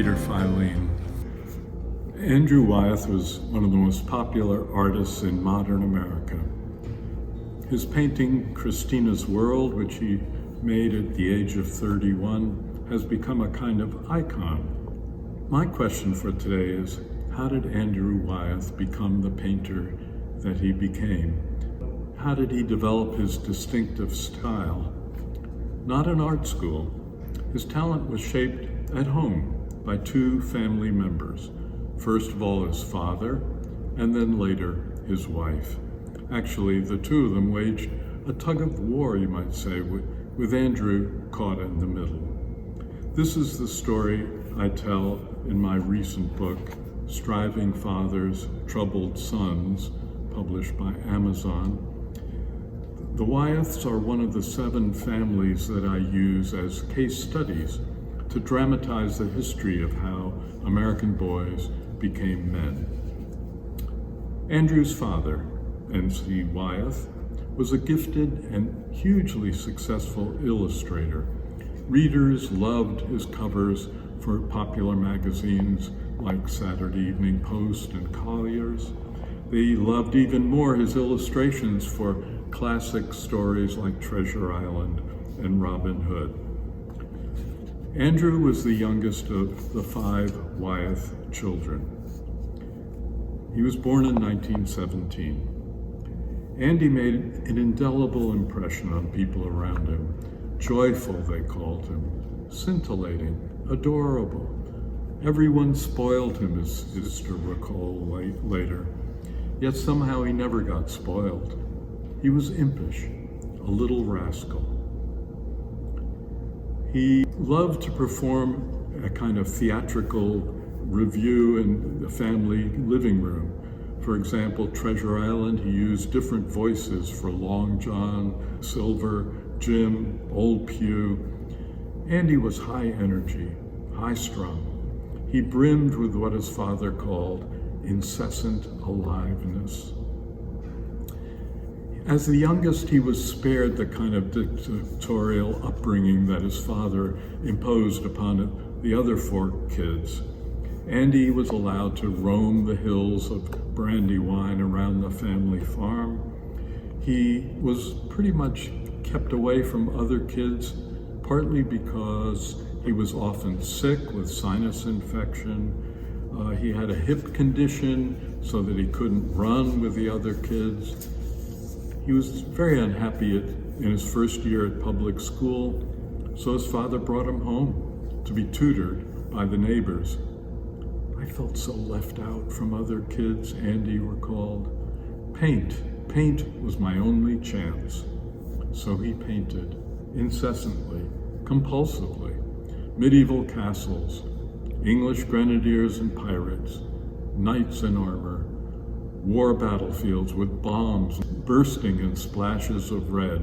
Reader Filene. Andrew Wyeth was one of the most popular artists in modern America. His painting, Christina's World, which he made at the age of 31, has become a kind of icon. My question for today is, how did Andrew Wyeth become the painter that he became? How did he develop his distinctive style? Not in art school. His talent was shaped at home by two family members. First of all, his father, and then later, his wife. Actually, the two of them waged a tug of war, you might say, with Andrew caught in the middle. This is the story I tell in my recent book, Striving Fathers, Troubled Sons, published by Amazon. The Wyeths are one of the 7 families that I use as case studies to dramatize the history of how American boys became men. Andrew's father, NC Wyeth, was a gifted and hugely successful illustrator. Readers loved his covers for popular magazines like Saturday Evening Post and Collier's. They loved even more his illustrations for classic stories like Treasure Island and Robin Hood. Andrew was the youngest of the 5 Wyeth children. He was born in 1917. Andy made an indelible impression on people around him. Joyful, they called him, scintillating, adorable. Everyone spoiled him, his sister recalled later. Yet somehow he never got spoiled. He was impish, a little rascal. He loved to perform a kind of theatrical review in the family living room. For example, Treasure Island, he used different voices for Long John, Silver, Jim, Old Pew. Andy was high energy, high-strung. He brimmed with what his father called incessant aliveness. As the youngest, he was spared the kind of dictatorial upbringing that his father imposed upon the other 4 kids. Andy was allowed to roam the hills of Brandywine around the family farm. He was pretty much kept away from other kids, partly because he was often sick with sinus infection. He had a hip condition so that he couldn't run with the other kids. He was very unhappy in his first year at public school, so his father brought him home to be tutored by the neighbors. I felt so left out from other kids, Andy recalled. Paint was my only chance. So he painted incessantly, compulsively, medieval castles, English grenadiers and pirates, knights in armor, war battlefields with bombs bursting in splashes of red.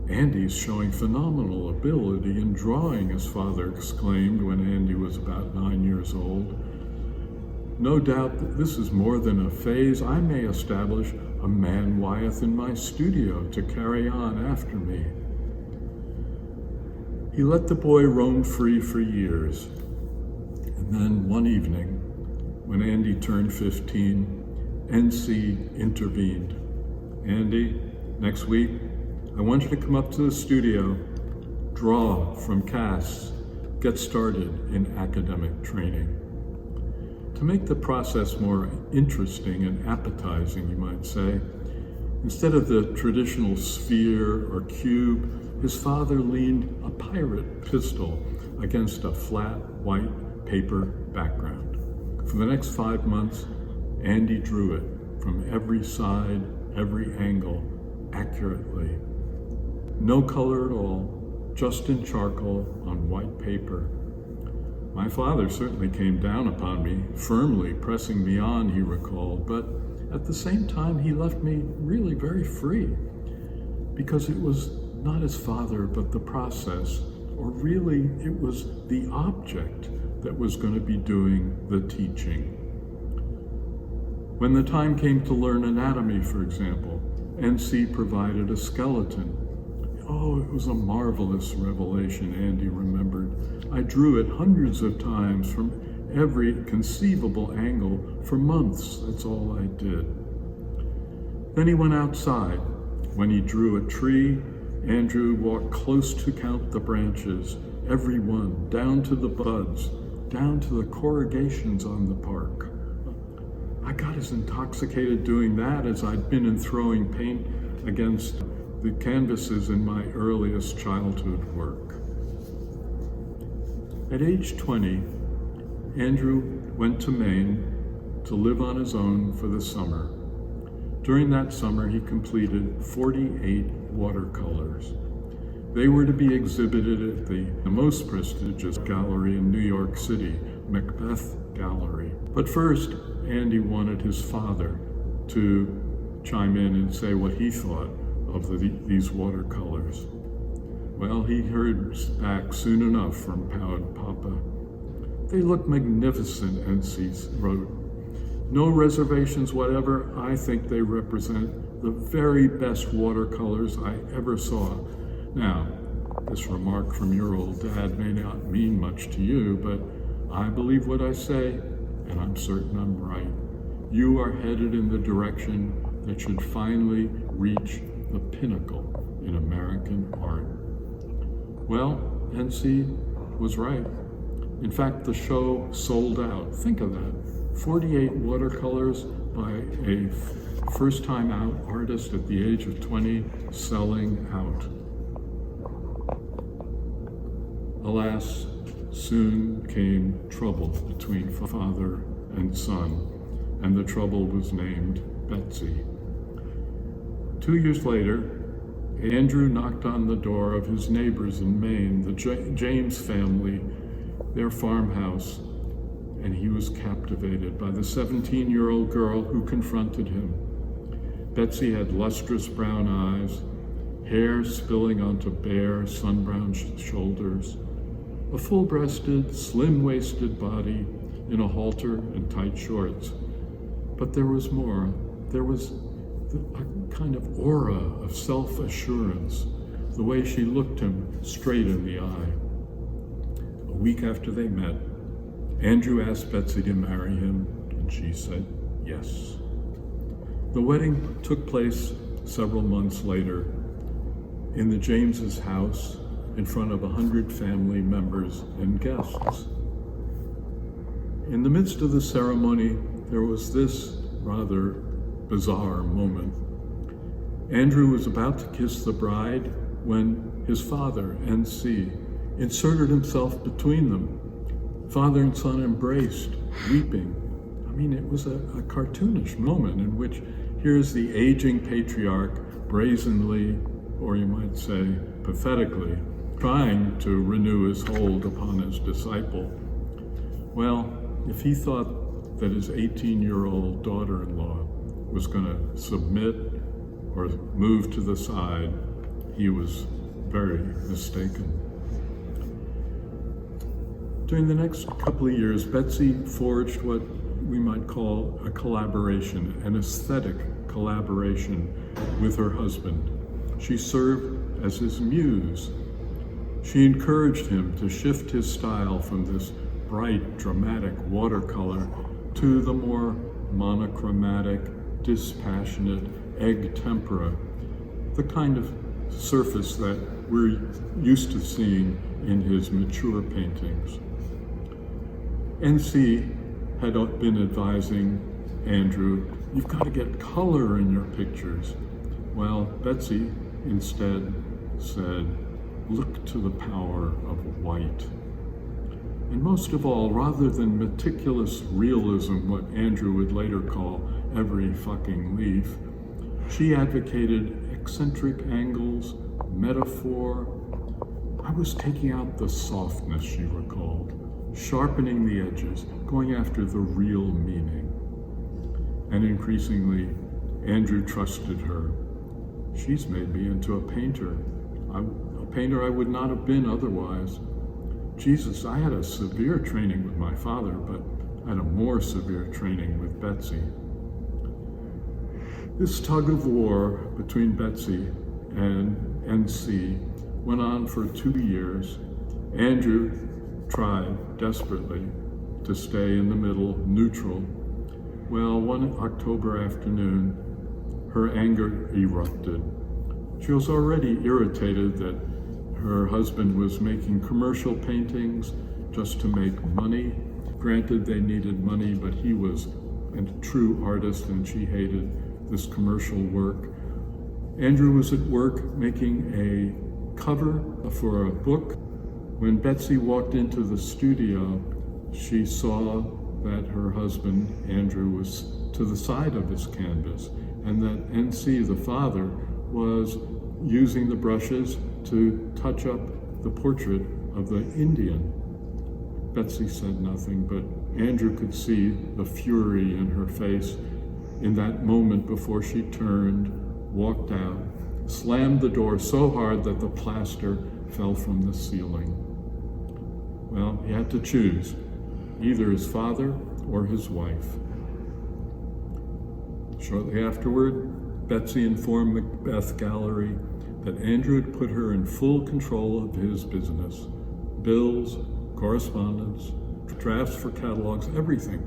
Andy's showing phenomenal ability in drawing, his father exclaimed when Andy was about 9 years old. No doubt that this is more than a phase. I may establish a man Wyeth in my studio to carry on after me. He let the boy roam free for years. And then one evening, when Andy turned 15, NC intervened. Andy, next week, I want you to come up to the studio, draw from casts, get started in academic training. To make the process more interesting and appetizing, you might say, instead of the traditional sphere or cube, his father leaned a pirate pistol against a flat white paper background. For the next 5 months, Andy drew it from every side, every angle, accurately. No color at all, just in charcoal on white paper. My father certainly came down upon me, firmly pressing me on, he recalled, but at the same time, he left me really very free, because it was not his father, but the process, or really it was the object that was going to be doing the teaching. When the time came to learn anatomy, for example, NC provided a skeleton Oh, it was a marvelous revelation, Andy remembered. I drew it hundreds of times from every conceivable angle for months. That's all I did. Then he went outside. When he drew a tree, Andrew walked close to count the branches, every one, down to the buds, down to the corrugations on the bark. I got as intoxicated doing that as I'd been in throwing paint against the canvases in my earliest childhood work. At age 20, Andrew went to Maine to live on his own for the summer. During that summer, he completed 48 watercolors. They were to be exhibited at the most prestigious gallery in New York City, Macbeth Gallery. But first, Andy wanted his father to chime in and say what he thought of these watercolors. Well, he heard back soon enough from Papa. They look magnificent, NC wrote. No reservations whatever. I think they represent the very best watercolors I ever saw. Now, this remark from your old dad may not mean much to you, but I believe what I say, and I'm certain I'm right. You are headed in the direction that should finally reach the pinnacle in American art. Well, NC was right. In fact, the show sold out. Think of that. 48 watercolors by a first-time out artist at the age of 20 selling out. Alas, soon came trouble between father and son, and the trouble was named Betsy. 2 years later, Andrew knocked on the door of his neighbors in Maine, the James family, their farmhouse, and he was captivated by the 17-year-old girl who confronted him. Betsy had lustrous brown eyes, hair spilling onto bare, sun-browned shoulders, a full-breasted, slim-waisted body in a halter and tight shorts. But there was more. There was a kind of aura of self-assurance, the way she looked him straight in the eye. A week after they met, Andrew asked Betsy to marry him, and she said yes. The wedding took place several months later in the James's house in front of 100 family members and guests. In the midst of the ceremony, there was this rather bizarre moment. Andrew was about to kiss the bride when his father, NC, inserted himself between them. Father and son embraced, weeping. I mean, it was a cartoonish moment in which here's the aging patriarch brazenly, or you might say pathetically, trying to renew his hold upon his disciple. Well, if he thought that his 18-year-old daughter-in-law was going to submit or move to the side, he was very mistaken. During the next couple of years, Betsy forged what we might call a collaboration, an aesthetic collaboration with her husband. She served as his muse. She encouraged him to shift his style from this bright, dramatic watercolor to the more monochromatic, dispassionate egg tempera, the kind of surface that we're used to seeing in his mature paintings. NC had been advising Andrew, you've got to get color in your pictures. Well, Betsy instead said, look to the power of white. And most of all, rather than meticulous realism, what Andrew would later call every fucking leaf, she advocated eccentric angles, metaphor. I was taking out the softness, she recalled, sharpening the edges, going after the real meaning. And increasingly, Andrew trusted her. She's made me into a painter, a painter I would not have been otherwise. Jesus, I had a severe training with my father, but I had a more severe training with Betsy. This tug of war between Betsy and NC went on for 2 years. Andrew tried desperately to stay in the middle, neutral. Well, one October afternoon, her anger erupted. She was already irritated that her husband was making commercial paintings just to make money. Granted, they needed money, but he was a true artist and she hated this commercial work. Andrew was at work making a cover for a book. When Betsy walked into the studio, she saw that her husband, Andrew, was to the side of his canvas, and that NC, the father, was using the brushes to touch up the portrait of the Indian. Betsy said nothing, but Andrew could see the fury in her face in that moment before she turned, walked out, slammed the door so hard that the plaster fell from the ceiling. Well, he had to choose, either his father or his wife. Shortly afterward, Betsy informed Macbeth Gallery that Andrew had put her in full control of his business. Bills, correspondence, drafts for catalogs, everything,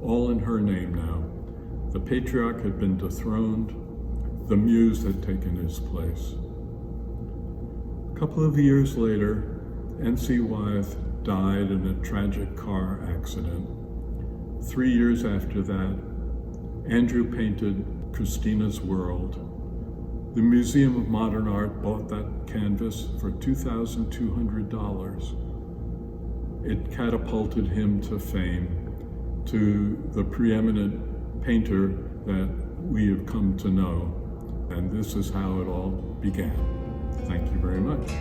all in her name now. The patriarch had been dethroned. The muse had taken his place. A couple of years later, NC Wyeth died in a tragic car accident. 3 years after that, Andrew painted Christina's World. The Museum of Modern Art bought that canvas for $2,200. It catapulted him to fame, to the preeminent painter that we have come to know. And this is how it all began. Thank you very much.